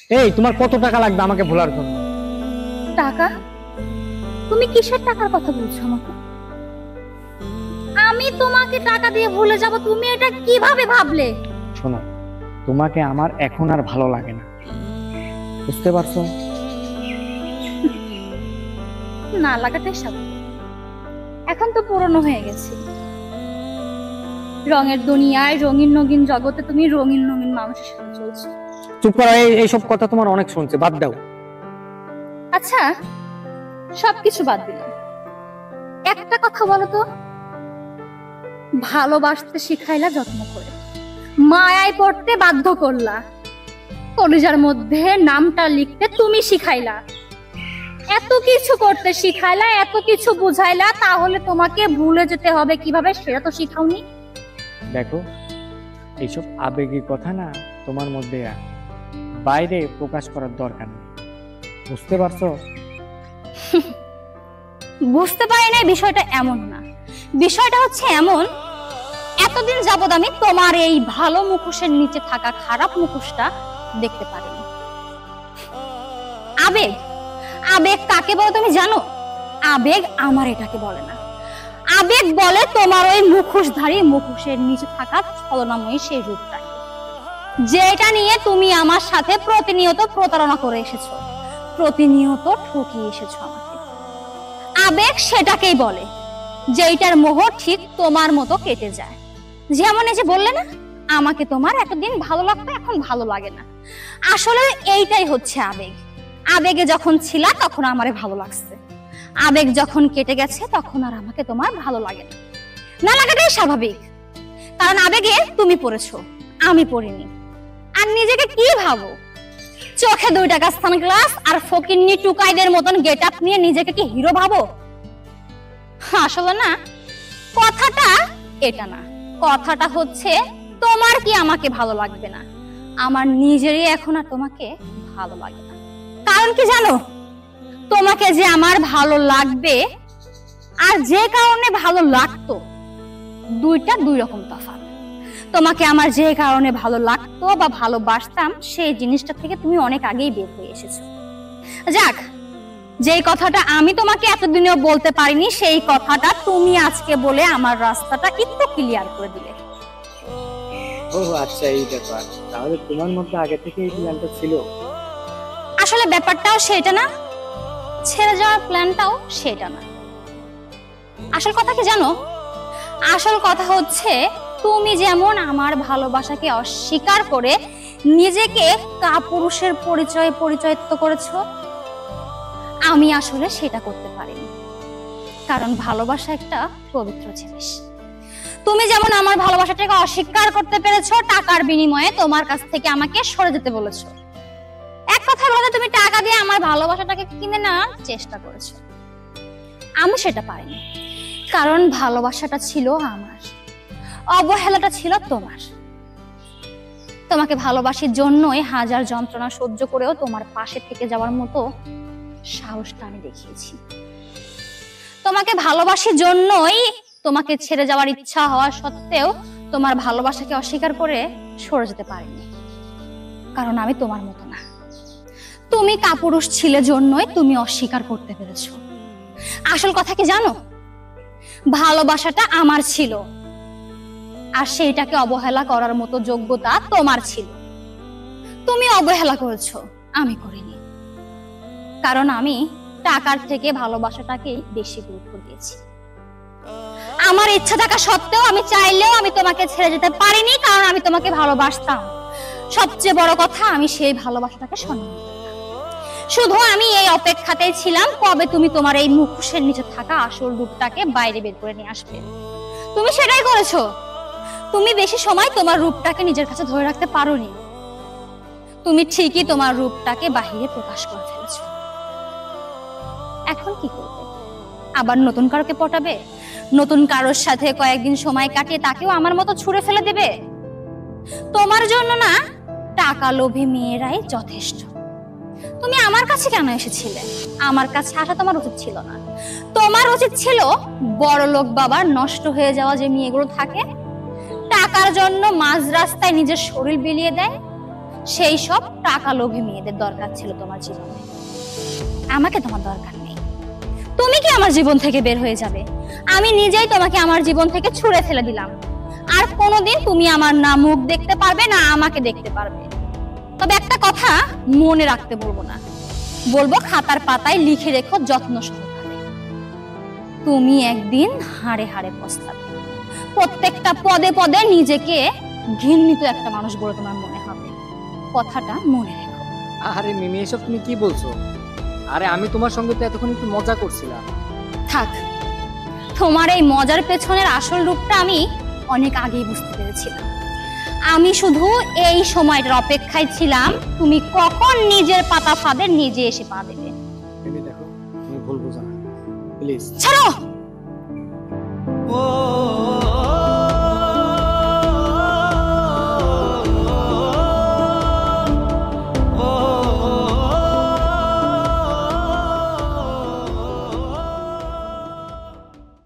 এই তোমার কত টাকা লাগবে আমাকে ভোলার জন্য? টাকা? তুমি কিসের টাকার কথা বলছো আমাকে? আমি তোমাকে টাকা দিয়ে ভুলে যাব, তুমি এটা কিভাবে ভাবলে? শোনো, তোমাকে আমার এখন আর ভালো লাগে না, বুঝতে পারছো? না লাগাটাই স্বাভাবিক। এখন তো পুরনো হয়ে গেছে। রঙের দুনিয়ায় রঙিন রঙিন জগতে তুমি রঙিন রঙিন মানুষের সাথে চলছো। চুপ করো, এইসব কথা তোমার অনেক শুনছে, বাদ দাও। আচ্ছা, সবকিছু বাদ দিলাম, একটা কথা বলো তো। ভালোবাসতে শিখাইলা যত্ন করে, মায়ায় পড়তে বাধ্য করলা, কলিজার মধ্যে নামটা লিখতে তুমি শিখাইলা, এত কিছু করতে শিখাইলা, এত কিছু বুঝাইলা, তাহলে তোমাকে ভুলে যেতে হবে কিভাবে সেটা তো শিখাওনি। দেখো, এইসব আবেগী কথা না তোমার মধ্যে বাইরে প্রকাশ করার দরকার নেই, বুঝতে পারছো? বুঝতে পারি না, বিষয়টা এমন না। বিষয়টা হচ্ছে এমন, এতদিন যাবত আমি তোমার এই ভালো মুখোশের নিচে থাকা খারাপ মুখোশটা দেখতে পারিনি। আবেগ, আবেগ কাকে বলে তুমি জানো? আবেগ আমার এটাকে বলে না। আবেগ বলে তোমার ওই মুখোশধারী মুখোশের নিচে থাকা ছলনাময়ী সেই রূপটাকে, যেটা নিয়ে তুমি আমার সাথে প্রতিনিয়ত প্রতারণা করে এসেছো, প্রতিনিয়ত ঠকিয়ে এসেছো আমাকে। আবেগ সেটাকেই বলে যেটার মোহ ঠিক তোমার মতো কেটে যায়। যেমন এই যে বললে না, আমাকে তোমার এতদিন ভালো লাগতো, এখন ভালো লাগে না। আসলে এইটাই হচ্ছে আবেগ। আবেগে যখন ছিলা তখন আমারে ভালো লাগছে, আবেগ যখন কেটে গেছে তখন আর আমাকে তোমার ভালো লাগে না। না লাগাটাই স্বাভাবিক, কারণ আবেগে তুমি পড়েছো, আমি পড়িনি। আর নিজেকে কি ভাবো? চোখে 2 টাকা সানগ্লাস আর ফকিন্নি টুকাইদের মতন গেটআপ নিয়ে নিজেকে কি হিরো ভাবো? আসলে না, কথাটা এটা না। কথাটা হচ্ছে তোমার কি আমাকে ভালো লাগবে না, আমার নিজেরই এখন আর তোমাকে ভালো লাগে না। কারণ কি জানো? তোমাকে যে আমার ভালো লাগবে আর যে কারণে ভালো লাগতো, দুইটা দুই রকম তফাৎ। তোমাকে আমার যে কারণে ভালো লাগতো বা ভালোবাসতাম, সেই জিনিসটা থেকে তুমি অনেক আগেই বের হয়ে এসেছো। যাক, যেই কথাটা আমি তোমাকে এতদিনেও বলতে পারিনি, সেই কথাটা তুমি আজকে বলে আমার রাস্তাটা একটু ক্লিয়ার করে দিলে। ও আচ্ছা, এই ব্যাপার। তাহলে তোমার মধ্যে আগে থেকে এই প্ল্যানটা ছিল? আসলে ব্যাপারটাও সেটা না, ছেড়ে যাওয়ার প্ল্যানটাও সেটা না। আসল কথা কি জানো? আসল কথা হচ্ছে তুমি যেমন আমার ভালোবাসাকে অস্বীকার করে নিজেকে কাপুরুষের পরিচয়িত করেছো, আমি আসলে সেটা করতে পারিনি। কারণ ভালোবাসা একটা পবিত্র জিনিস। তুমি যেমন আমার ভালোবাসাটাকে অস্বীকার করতে পেরেছো, টাকার বিনিময়ে তোমার কাছ থেকে আমাকে সরে যেতে বলেছো। এক কথা বলতে তুমি টাকা দিয়ে আমার ভালোবাসাটাকে কিনে নেওয়ার চেষ্টা করেছো, আমি সেটা পারিনি। কারণ ভালোবাসাটা ছিল আমার, অবহেলাটা ছিল তোমার। তোমাকে ভালোবাসার জন্যই হাজার যন্ত্রণা সহ্য করেও তোমার পাশে থেকে যাওয়ার মতো সাহসটা আমি দেখিয়েছি। তোমাকে ভালোবাসার জন্যই তোমাকে ছেড়ে যাওয়ার ইচ্ছা হওয়া সত্ত্বেও তোমার ভালোবাসাকে অস্বীকার করে সরে যেতে পারিনি। কারণ আমি তোমার মতো না। তুমি কাপুরুষ ছিলে জন্যই তুমি অস্বীকার করতে পেরেছো। আসল কথা কি জানো? ভালোবাসাটা আমার ছিল, আর সেইটাকে অবহেলা করার মতো যোগ্যতা তোমার ছিল। তুমি অবহেলা করেছো, আমি করিনি। কারণ আমি টাকার থেকে ভালোবাসাটাকে বেশি গুরুত্ব দিয়েছি। আমার ইচ্ছা থাকা সত্ত্বেও আমি চাইলেও আমি তোমাকে ছেড়ে যেতে পারিনি, কারণ আমি তোমাকে ভালোবাসতাম। সবচেয়ে বড় কথা, আমি সেই ভালোবাসাটাকে সম্মান করতাম। শুধু আমি এই অপেক্ষাতেই ছিলাম কবে তুমি তোমার এই মুখোশের নিচে থাকা আসল রূপটাকে বাইরে বের করে নিয়ে আসবে। তুমি সেটাই করেছো। তুমি বেশি সময় তোমার রূপটাকে নিজের কাছে ধরে রাখতে পারোনি। তুমি ঠিকই তোমার রূপটাকে বাহিরে প্রকাশ করে ফেলেছো। এখন কি করবে? আবার নতুন কারোকে পটাবে? নতুন কারোর সাথে কয়েকদিন সময় কাটিয়ে তাকেও আমার মতো ছুঁড়ে ফেলে দেবে? তোমার জন্য না টাকা লোভী মেয়েরাই যথেষ্ট। তুমি আমার কাছে কেন এসেছিলে? আমার কাছে আসা তোমার উচিত ছিল না। তোমার উচিত ছিল বড়লোক বাবার নষ্ট হয়ে যাওয়া যে মেয়েগুলো থাকে, টাকার জন্য মাঝ রাস্তায় নিজের শরীর বিলিয়ে দেয়, সেই সব টাকা লোভী মেয়েদের দরকার ছিল তোমার জীবনে। আমাকে তোমার দরকার নেই। তুমি কি আমার জীবন থেকে বের হয়ে যাবে? আমি নিজেই তোমাকে আমার জীবন থেকে ছুঁড়ে ফেলে দিলাম। আর কোনোদিন তুমি আমার না মুখ দেখতে পারবে না আমাকে দেখতে পারবে। তবে একটা কথা মনে রাখতে বলবো না, বলবো খাতার পাতায় লিখে রেখো যত্ন সহকারে। তুমি একদিন হাড়ে হাড়ে পস্তাবে। প্রত্যেকটা পদে পদে নিজেকে ঘৃণিত একটা মানুষ বলে তোমার মনে হবে। কথাটা মনে রেখো। আরে মিমি, এসব তুমি কি বলছো? আরে আমি তোমার সঙ্গে তো এতক্ষণ একটু মজা করছিলাম। থাক, তোমার এই মজার পেছনের আসল রূপটা আমি অনেক আগেই বুঝতে পেরেছিলাম। আমি শুধু এই সময়টার অপেক্ষায় ছিলাম তুমি কখন নিজের পাতা ফাঁদে নিজে এসে পা দেবে। মিমি দেখো, তুমি ভুল বুঝো না, প্লিজ। ছাড়ো।